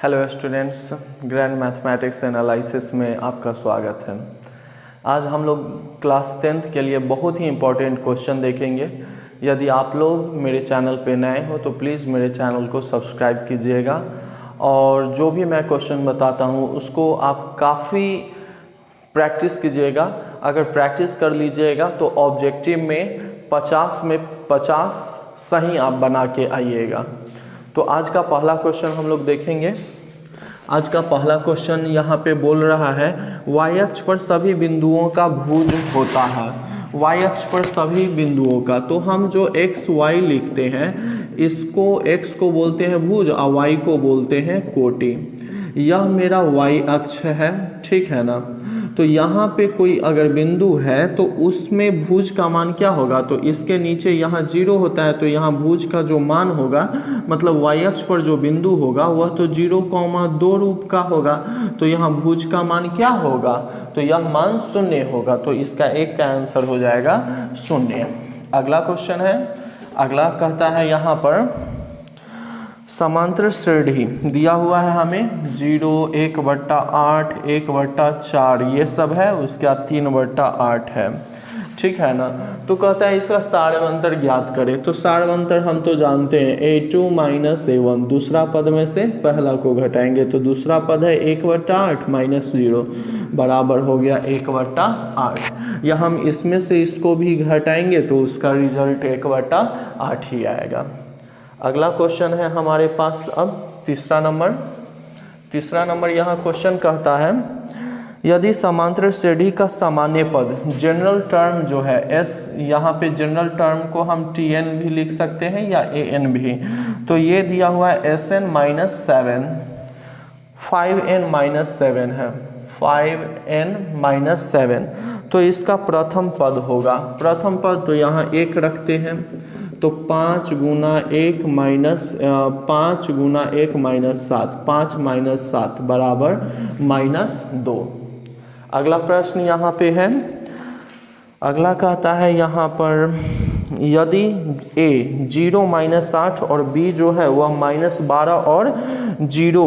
Hello students, grand mathematics analysis में आपका स्वागत है। आज हम लोग क्लास 10th के लिए बहुत ही इम्पोर्टेंट क्वेश्चन देखेंगे। यदि आप लोग मेरे चैनल पे नए हो तो प्लीज़ मेरे चैनल को सब्सक्राइब कीजिएगा और जो भी मैं क्वेश्चन बताता हूँ उसको आप काफ़ी प्रैक्टिस कीजिएगा। अगर प्रैक्टिस कर लीजिएगा तो ऑब्जेक्टिव में 50 में 50 सही आप बना के आइएगा। तो आज का पहला क्वेश्चन हम लोग देखेंगे। आज का पहला क्वेश्चन यहाँ पे बोल रहा है y अक्ष पर सभी बिंदुओं का भुज होता है। y अक्ष पर सभी बिंदुओं का, तो हम जो x y लिखते हैं इसको x को बोलते हैं भुज और y को बोलते हैं कोटि। यह मेरा y अक्ष है, ठीक है ना। तो यहाँ पे कोई अगर बिंदु है तो उसमें भुज का मान क्या होगा, तो इसके नीचे यहाँ 0 होता है तो यहाँ भुज का जो मान होगा मतलब y अक्ष पर जो बिंदु होगा वह तो 0,2 रूप का होगा। तो यहाँ भुज का मान क्या होगा, तो यह मान 0 होगा। तो इसका एक का आंसर हो जाएगा 0। अगला क्वेश्चन है, अगला कहता है यहाँ पर समांतर श्रेणी दिया हुआ है हमें 0, 1/8, 1/4 ये सब है, उसके बाद 3/8 है, ठीक है ना। तो कहता है इसका सारवंतर ज्ञात करें। तो सारवंतर हम तो जानते हैं a2 - a1, दूसरा पद में से पहला को घटाएंगे तो दूसरा पद है 1/8 - 0 बराबर हो गया 1/8। या हम इसमें से इसको भी घटाएंगे तो उसका रिजल्ट 1/8 ही आएगा। अगला क्वेश्चन है हमारे पास अब तीसरा नंबर यहाँ क्वेश्चन कहता है यदि समांतर श्रेणी का सामान्य पद जनरल टर्म जो है s, यहाँ पे जनरल टर्म को हम tn भी लिख सकते हैं या an भी। तो ये दिया हुआ है sn - 7, 5n - 7 है, 5n - 7। तो इसका प्रथम पद होगा, प्रथम पद तो यहाँ 1 रखते हैं तो 5 × 1 - 7, 5 - 7 बराबर -2। अगला प्रश्न यहाँ पे है, अगला कहता है यहाँ पर यदि a 0 - 8 और b जो है वह -12 और 0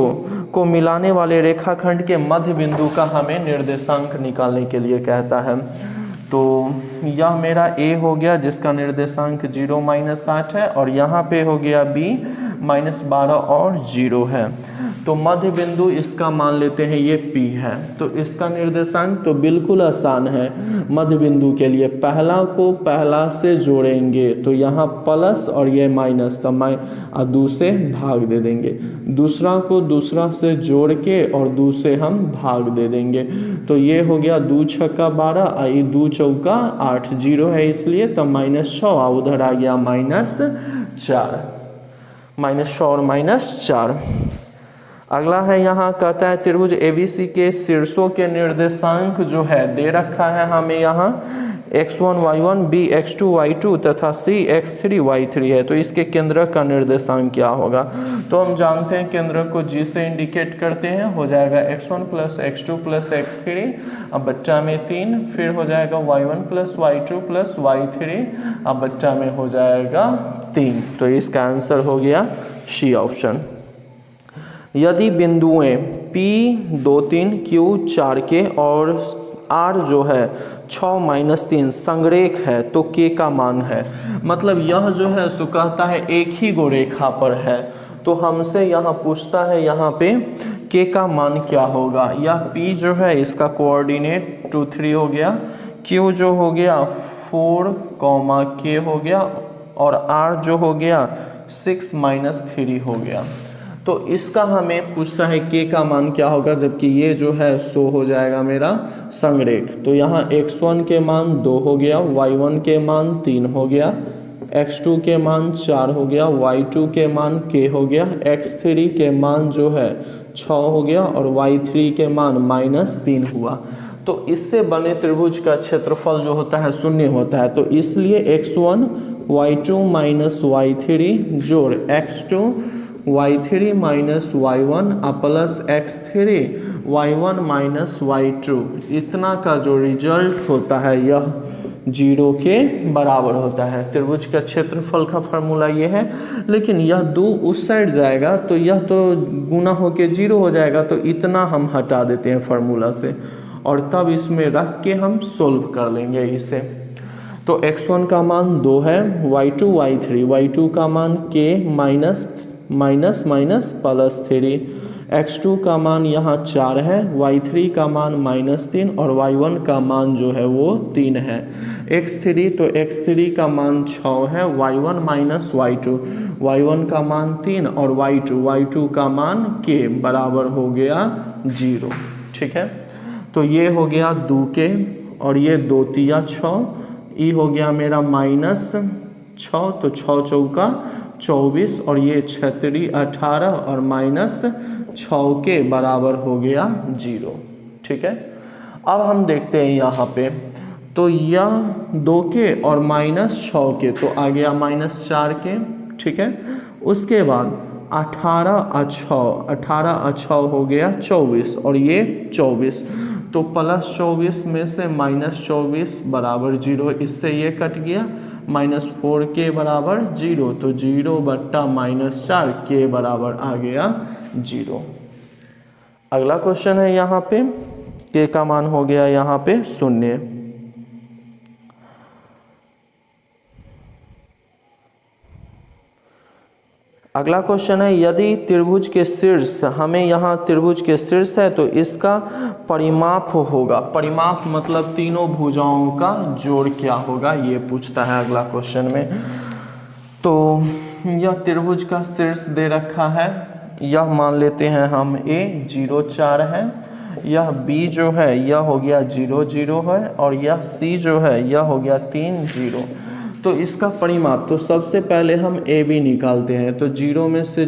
को मिलाने वाले रेखाखंड के मध्य बिंदु का हमें निर्देशांक निकालने के लिए कहता है। तो यह मेरा a हो गया जिसका निर्देशांक 0 - 8 है और यहाँ पे हो गया b -12 और 0 है। तो मध्य बिंदु इसका मान लेते हैं ये p है। तो इसका निर्देशांक तो बिल्कुल आसान है। मध्य बिंदु के लिए पहला को पहला से जोड़ेंगे तो यहाँ प्लस और ये माइनस, तो और 2 से भाग दे देंगे। दूसरा को दूसरा से जोड़ के और 2 से हम भाग दे देंगे। तो ये हो गया 2 × 6 = 12 और 2 × 4 = 8, 0 है इसलिए तो -6 और उधर आ गया -4, -6 और -4। अगला है यहाँ कहता है त्रिभुज ABC के शीर्षों के निर्देशांक जो है दे रखा है हमें यहाँ x1 y1 b x2 y2 तथा c x3 y3 है। तो इसके केंद्रक का निर्देशांक क्या होगा, तो हम जानते हैं केंद्रक को g से इंडिकेट करते हैं, हो जाएगा x1 + x2 + x3, अब बच्चा में 3, फिर हो जाएगा y1 + y2 + y3, अब बच्चा में हो जाएगा 3। तो इसका आंसर हो गया सी ऑप्शन। यदि बिंदुएं P 2 3 Q 4 के और R जो है 6 - 3 संरेख है तो K का मान है। मतलब यह जो है सो कहता है एक ही गो रेखा पर है। तो हमसे यहाँ पूछता है यहाँ पे K का मान क्या होगा। यह P जो है इसका कोऑर्डिनेट 2 3 हो गया, Q जो हो गया 4, K हो गया और R जो हो गया 6 - 3 हो गया। तो इसका हमें पूछता है K का मान क्या होगा, जबकि ये जो है सो हो जाएगा मेरा संरेख। तो यहाँ x1 के मान 2 हो गया, y1 के मान 3 हो गया, x2 के मान 4 हो गया, y2 के मान K हो गया, x3 के मान जो है 6 हो गया और y3 के मान -3 हुआ। तो इससे बने त्रिभुज का क्षेत्रफल जो होता है 0 होता है। तो इसलिए x1 y2 - y3 जोड़ x2 y3 - y1 plus x3 y1 - y2 इतना का जो रिजल्ट होता है यह 0 के बराबर होता है। त्रिभुज का क्षेत्रफल का फार्मूला ये है, लेकिन यह 2 उस साइड जाएगा तो यह तो गुना होके 0 हो जाएगा, तो इतना हम हटा देते हैं फार्मूला से और तब इसमें रख के हम सोल्व कर लेंगे इसे। तो x1 का मान 2 है, y2 y3 का मान k माइनस प्लस 3, x2 का मान यहाँ 4 है, y3 का मान -3 और y1 का मान जो है वो 3 है। x3 तो x3 का मान 6 है, y1 माइनस y1 का मान 3 और y2 का मान k बराबर हो गया 0। ठीक है, तो ये हो गया 2 के और ये 2 तिया 6, ये हो गया मेरा -6, तो 6 चौका 24 और ये 6 3 18 और -6 के बराबर हो गया 0। ठीक है, अब हम देखते हैं यहाँ पे, तो यह 2 के और -6 के, तो आ गया -4 के। ठीक है, उसके बाद 18 और 6 हो गया 24 और ये 24, तो +24 में से -24 बराबर 0, इससे ये कट गया, -4 के बराबर 0, तो 0 बट्टा -4 के बराबर आ गया 0। अगला क्वेश्चन है यहाँ पे, के का मान हो गया यहाँ पे 0। अगला क्वेश्चन है, यदि त्रिभुज के शीर्ष, हमें यहाँ त्रिभुज के शीर्ष है तो इसका परिमाप होगा। परिमाप मतलब तीनों भुजाओं का जोड़ क्या होगा, ये पूछता है अगला क्वेश्चन में। तो यह त्रिभुज का शीर्ष दे रखा है, यह मान लेते हैं हम A 0 4 है, यह B जो है यह हो गया 0 0 है और यह C जो है यह हो गया 3 0। तो इसका परिमाप, तो सबसे पहले हम AB निकालते हैं, तो 0 में से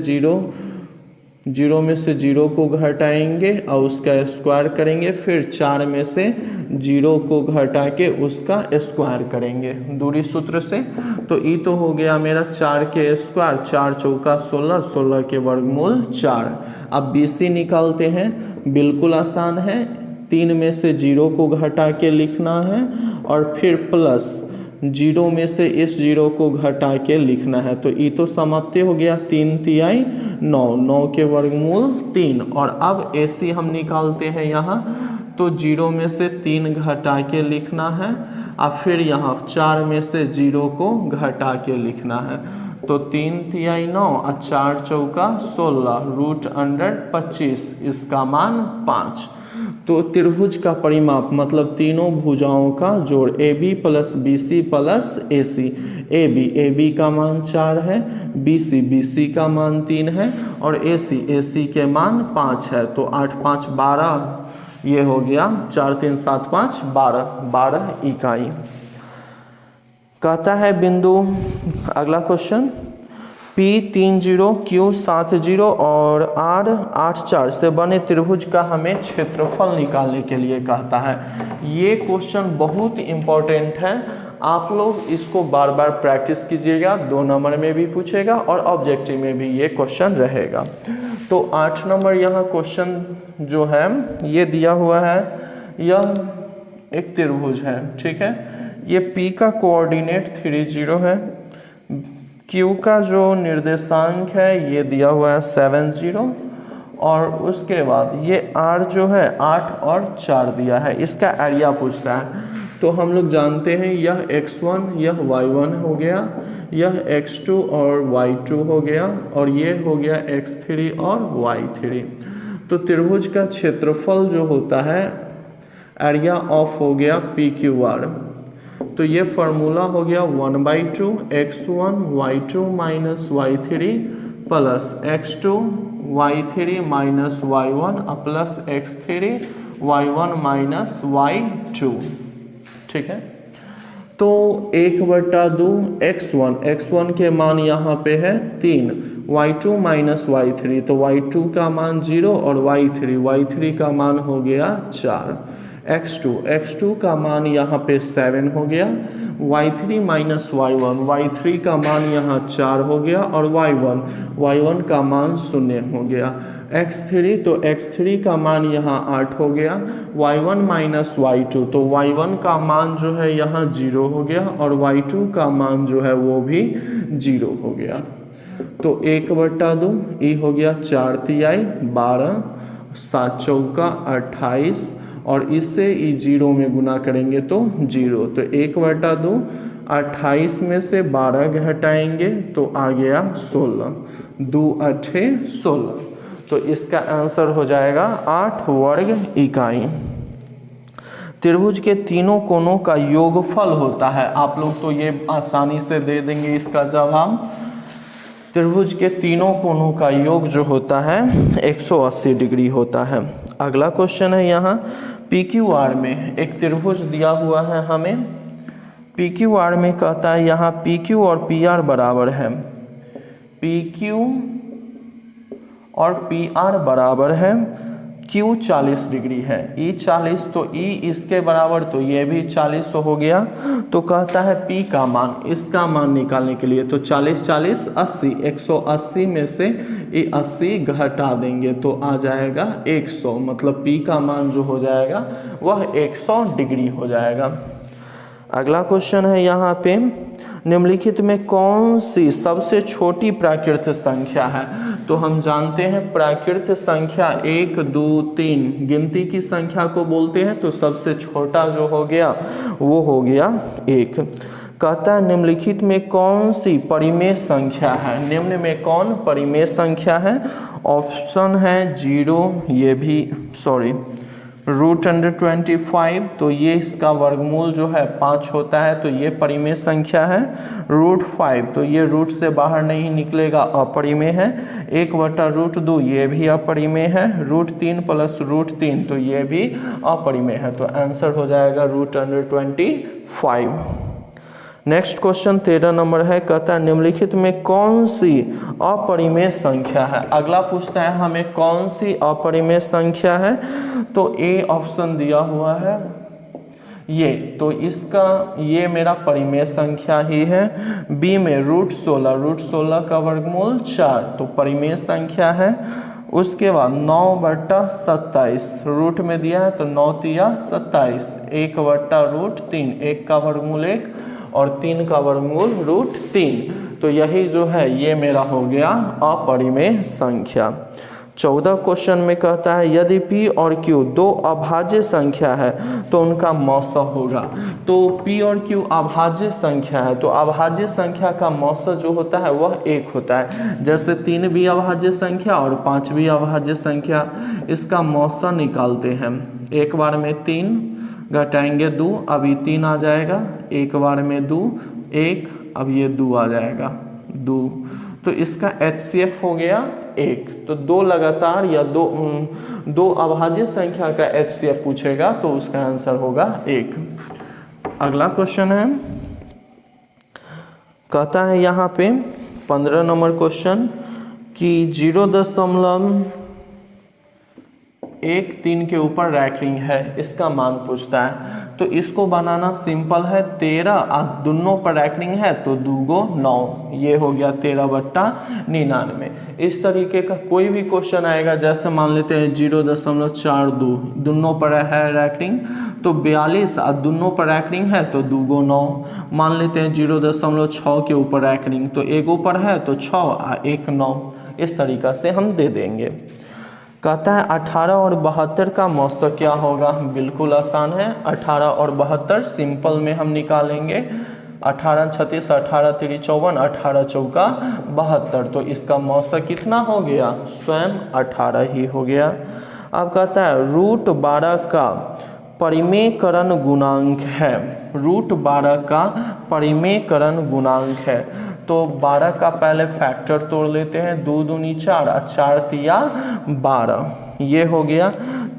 0 को घटाएंगे और उसका स्क्वायर करेंगे, फिर 4 में से 0 को घटा के उसका स्क्वायर करेंगे दूरी सूत्र से। तो ये तो हो गया मेरा 4 के स्क्वायर, 4 चौका 16, 16 के वर्गमूल 4। अब BC निकालते हैं, बिल्कुल आसान है, 3 में से 0 को घटा के लिखना है और फिर प्लस 0 में से इस 0 को घटा के लिखना है। तो ये तो समाप्ति हो गया, 3 तिहाई 9, 9 के वर्गमूल 3। और अब AC हम निकालते हैं यहाँ, तो 0 में से 3 घटा के लिखना है और फिर यहाँ 4 में से 0 को घटा के लिखना है। तो 3 तिहाई 9 और 4 चौका 16, √25, इसका मान 5। तो त्रिभुज का परिमाप मतलब तीनों भुजाओं का जोड़, AB plus BC plus AC। AB का मान 4 है, BC का मान 3 है और AC के मान 5 है। तो 8 5 12, ये हो गया 4 3 7 5 12 इकाई। कहता है बिंदु, अगला क्वेश्चन, P 3 0, Q 7 0 और R 8 4 से बने त्रिभुज का हमें क्षेत्रफल निकालने के लिए कहता है। ये क्वेश्चन बहुत इम्पोर्टेंट है, आप लोग इसको बार बार प्रैक्टिस कीजिएगा, 2 नंबर में भी पूछेगा और ऑब्जेक्टिव में भी ये क्वेश्चन रहेगा। तो 8 नंबर यहाँ क्वेश्चन जो है ये दिया हुआ है, यह एक त्रिभुज है। ठीक है, ये P का कोऑर्डिनेट 3 0 है, Q का जो निर्देशांक है ये दिया हुआ है 7 0 और उसके बाद ये R जो है 8 और 4 दिया है, इसका एरिया पूछता है। तो हम लोग जानते हैं यह x1 यह y1 हो गया, यह x2 और y2 हो गया और ये हो गया x3 और y3। तो त्रिभुज का क्षेत्रफल जो होता है एरिया ऑफ हो गया PQR। तो ये फार्मूला हो गया 1/2 x1 y2 minus y3 plus x2 y3 minus y1 plus x3 y1 minus y2। ठीक है, तो 1/2 x1 के मान यहाँ पे है 3, y2 माइनस y3, तो y2 का मान 0 और y3 का मान हो गया 4। x2 का मान यहाँ पे 7 हो गया, y3 माइनस y3 का मान यहाँ 4 हो गया और y1 का मान 0 हो गया। x3, तो x3 का मान यहाँ 8 हो गया, y1 माइनस y2, तो y1 का मान जो है यहाँ 0 हो गया और y2 का मान जो है वो भी 0 हो गया। तो 1/2 ये हो गया 4 तिहाई 12, 7 चौका 28 और इससे ये 0 में गुना करेंगे तो 0, तो 1/2 28 में से 12 घटाएंगे तो आ गया 16, 2 8 16, तो इसका आंसर हो जाएगा 8 वर्ग इकाई। त्रिभुज के तीनों कोनों का योगफल होता है, आप लोग तो ये आसानी से दे देंगे इसका जवाब। त्रिभुज के तीनों कोनों का योग जो होता है 180 डिग्री होता है। अगला क्वेश्चन है यहाँ PQR में एक त्रिभुज दिया हुआ है हमें, PQR में कहता है यहाँ PQ और PR बराबर है, PQ और PR बराबर है, Q 40 डिग्री है, E 40, तो E इसके बराबर तो ये भी 40 हो गया। तो कहता है P का मान, इसका मान निकालने के लिए तो 40 40 80, 180 में से ये 80 घटा देंगे तो आ जाएगा 100, मतलब P का मान जो हो जाएगा वह 100 डिग्री हो जाएगा। अगला क्वेश्चन है यहाँ पे निम्नलिखित में कौन सी सबसे छोटी प्राकृत संख्या है। तो हम जानते हैं प्राकृत संख्या 1 2 3 गिनती की संख्या को बोलते हैं, तो सबसे छोटा जो हो गया वो हो गया 1। कहता है निम्नलिखित में कौन सी परिमेय संख्या है, निम्न में कौन परिमेय संख्या है। ऑप्शन है 0, ये भी √25, तो ये इसका वर्गमूल जो है 5 होता है, तो ये परिमेय संख्या है। √5, तो ये रूट से बाहर नहीं निकलेगा, अपरिमेय है। 1/√2 ये भी अपरिमेय है। √3 + √3, तो ये भी अपरिमेय है, तो आंसर हो जाएगा √25। नेक्स्ट क्वेश्चन 13 नंबर है, कहता है निम्नलिखित में कौन सी अपरिमेय संख्या है। अगला पूछता है हमें कौन सी अपरिमेय संख्या है, तो ए ऑप्शन दिया हुआ है ये, तो इसका ये मेरा परिमेय संख्या ही है। बी में √16 का वर्गमूल 4, तो परिमेय संख्या है। उसके बाद 9/27 रूट में दिया है, तो 9 तिया 27, 1/√3, 1 का वर्गमूल 1 और 3 का वर्गमूल √3, तो यही जो है ये मेरा हो गया अपरिमेय संख्या। 14 क्वेश्चन में कहता है यदि P और Q दो अभाज्य संख्या है तो उनका मौसा होगा। तो P और Q अभाज्य संख्या है, तो अभाज्य संख्या का मौसा जो होता है वह 1 होता है। जैसे 3 भी अभाज्य संख्या और 5 भी अभाज्य संख्या, इसका मौसा निकालते हैं। एक बार में 3 घटाएंगे 2, अब ये 3 आ जाएगा, एक बार में 2 1, अब ये 2 आ जाएगा 2, तो इसका HCF हो गया 1। तो 2 लगातार या दो अभाज्य संख्या का HCF पूछेगा तो उसका आंसर होगा 1। अगला क्वेश्चन है, कहता है यहाँ पे 15 नंबर क्वेश्चन कि 0.13 के ऊपर रैंकिंग है, इसका मान पूछता है। तो इसको बनाना सिंपल है, 13 दोनों पर रैंकिंग है तो 2 × 9, ये हो गया 13/99। इस तरीके का कोई भी क्वेश्चन आएगा, जैसे मान लेते हैं 0.42 दोनों पर है रैंकिंग, तो 42 दोनों पर रैंकिंग है तो 2 × 9। मान लेते हैं 0.6 के ऊपर रैंकिंग, तो एक ऊपर है तो 6 1 9, इस तरीका से हम दे देंगे। कहता है 18 और 72 का मौसा क्या होगा। बिल्कुल आसान है, 18 और 72 सिंपल में हम निकालेंगे। 18 36, 18 3 54, 18 चौका 72, तो इसका मौसा कितना हो गया, स्वयं 18 ही हो गया। अब कहता है √12 का परिमेयकरण गुणांक है, √12 का परिमेयकरण गुणांक है। तो 12 का पहले फैक्टर तोड़ लेते हैं, 2 दूनी 4, 4 तिया 12, ये हो गया।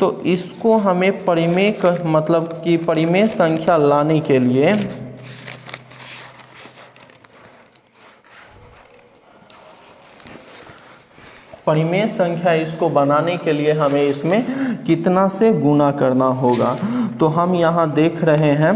तो इसको हमें परिमेय मतलब कि परिमेय संख्या लाने के लिए परिमेय संख्या इसको बनाने के लिए हमें इसमें कितना से गुना करना होगा। तो हम यहाँ देख रहे हैं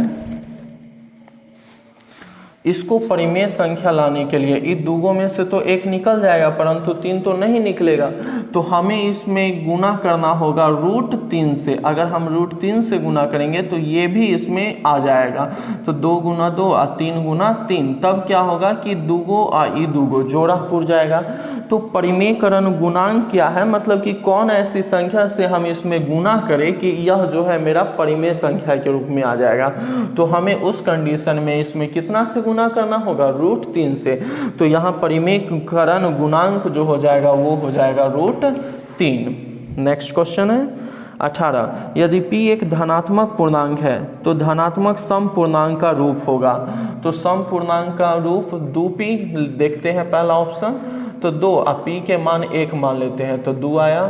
इसको परिमेय संख्या लाने के लिए इन दूगों में से तो एक निकल जाएगा, परंतु 3 तो नहीं निकलेगा। तो हमें इसमें गुना करना होगा √3 से। अगर हम √3 से गुना करेंगे तो ये भी इसमें आ जाएगा। तो 2 गुना 2 और 3 गुना 3, तब क्या होगा कि दूगो और ई दूगो जोड़ा पुर जाएगा। तो परिमेयकरण गुणांक क्या है, मतलब कि कौन ऐसी संख्या से हम इसमें गुना करें कि यह जो है मेरा परिमेय संख्या के रूप में आ जाएगा। तो हमें उस कंडीशन में इसमें कितना से गुना करना होगा, √3 से। तो यहाँ परिमेयकरण गुणांक जो हो जाएगा वो हो जाएगा √3। नेक्स्ट क्वेश्चन है 18, यदि p एक धनात्मक पूर्णांक है तो धनात्मक सम पूर्णांक का रूप होगा। तो सम पूर्णांक का रूप 2p देखते हैं पहला ऑप्शन। तो 2 और p के मान 1 मान लेते हैं तो 2 आया,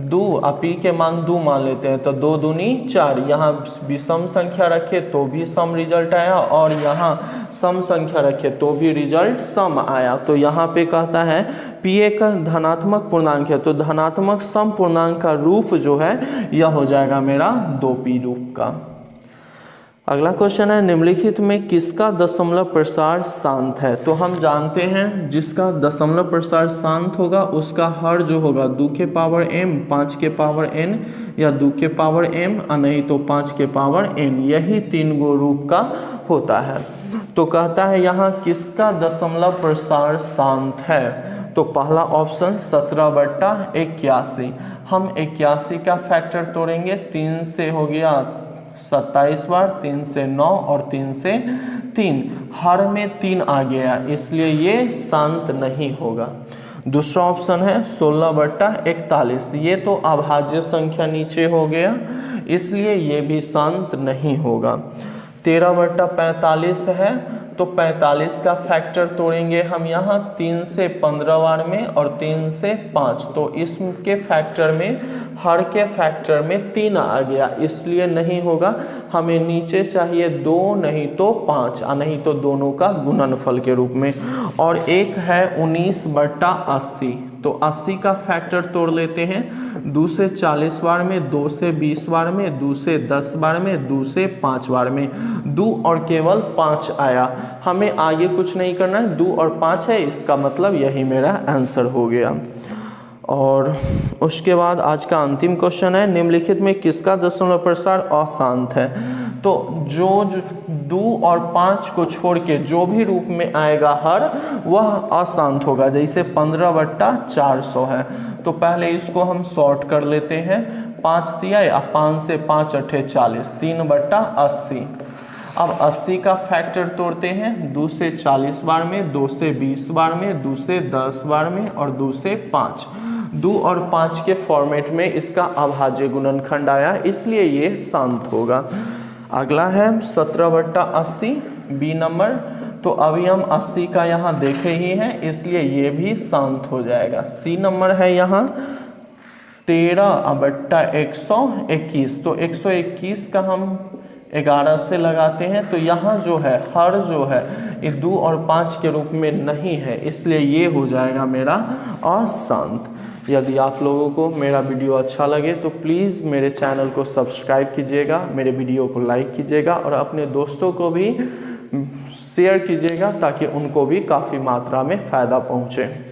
2 और p के मान 2 मान लेते हैं तो 2 दूनी 4। यहाँ विषम संख्या रखे तो भी सम रिजल्ट आया, और यहाँ सम संख्या रखे तो भी रिजल्ट सम आया। तो यहाँ पे कहता है p एक धनात्मक पूर्णांक है तो धनात्मक सम पूर्णांक का रूप जो है यह हो जाएगा मेरा 2p रूप का। अगला क्वेश्चन है, निम्नलिखित में किसका दशमलव प्रसार शांत है। तो हम जानते हैं जिसका दशमलव प्रसार शांत होगा उसका हर जो होगा 2 के पावर m, 5 के पावर n या 2 के पावर m और नहीं तो 5 के पावर n, यही 3 गो रूप का होता है। तो कहता है यहाँ किसका दशमलव प्रसार शांत है। तो पहला ऑप्शन 17/81। हम 81 का फैक्टर तोड़ेंगे, 3 से हो गया 27 बार, 3 से 9 और 3 से 3, हर में 3 आ गया, इसलिए ये शांत नहीं होगा। दूसरा ऑप्शन है 16/41। ये तो अभाज्य संख्या नीचे हो गया, इसलिए ये भी शांत नहीं होगा। 13/45 है तो 45 का फैक्टर तोड़ेंगे हम यहाँ 3 से 15 बार में और 3 से 5, तो इसके फैक्टर में हर के फैक्टर में 3 आ गया, इसलिए नहीं होगा। हमें नीचे चाहिए 2 नहीं तो 5 और नहीं तो दोनों का गुणनफल के रूप में। और एक है 19/80। तो 80 का फैक्टर तोड़ लेते हैं, 2 से 40 बार में, 2 से 20 बार में, 2 से 10 बार में, 2 से 5 बार में, 2 और केवल 5 आया। हमें आगे कुछ नहीं करना है, 2 और 5 है, इसका मतलब यही मेरा आंसर हो गया। और उसके बाद आज का अंतिम क्वेश्चन है, निम्नलिखित में किसका दशमलव प्रसार अशांत है। तो जो 2 और 5 को छोड़ के जो भी रूप में आएगा हर, वह अशांत होगा। जैसे 15/400 है तो पहले इसको हम सॉर्ट कर लेते हैं। 5 दिया या 5 से 5 8 40, 3/80। अब 80 का फैक्टर तोड़ते हैं, 2 से 40 बार में, 2 से 20 बार में, 2 से 10 बार में और 2 से 5। 2 और 5 के फॉर्मेट में इसका अभाज्य गुणनखंड आया, इसलिए ये शांत होगा। अगला है 17/80 बी नंबर। तो अभी हम 80 का यहाँ देखे ही हैं, इसलिए ये भी शांत हो जाएगा। सी नंबर है यहाँ 13/121। तो 121 का हम 11 से लगाते हैं, तो यहाँ जो है हर जो है ये 2 और 5 के रूप में नहीं है, इसलिए ये हो जाएगा मेरा अशांत। यदि आप लोगों को मेरा वीडियो अच्छा लगे तो प्लीज़ मेरे चैनल को सब्सक्राइब कीजिएगा, मेरे वीडियो को लाइक कीजिएगा और अपने दोस्तों को भी शेयर कीजिएगा ताकि उनको भी काफ़ी मात्रा में फ़ायदा पहुँचे।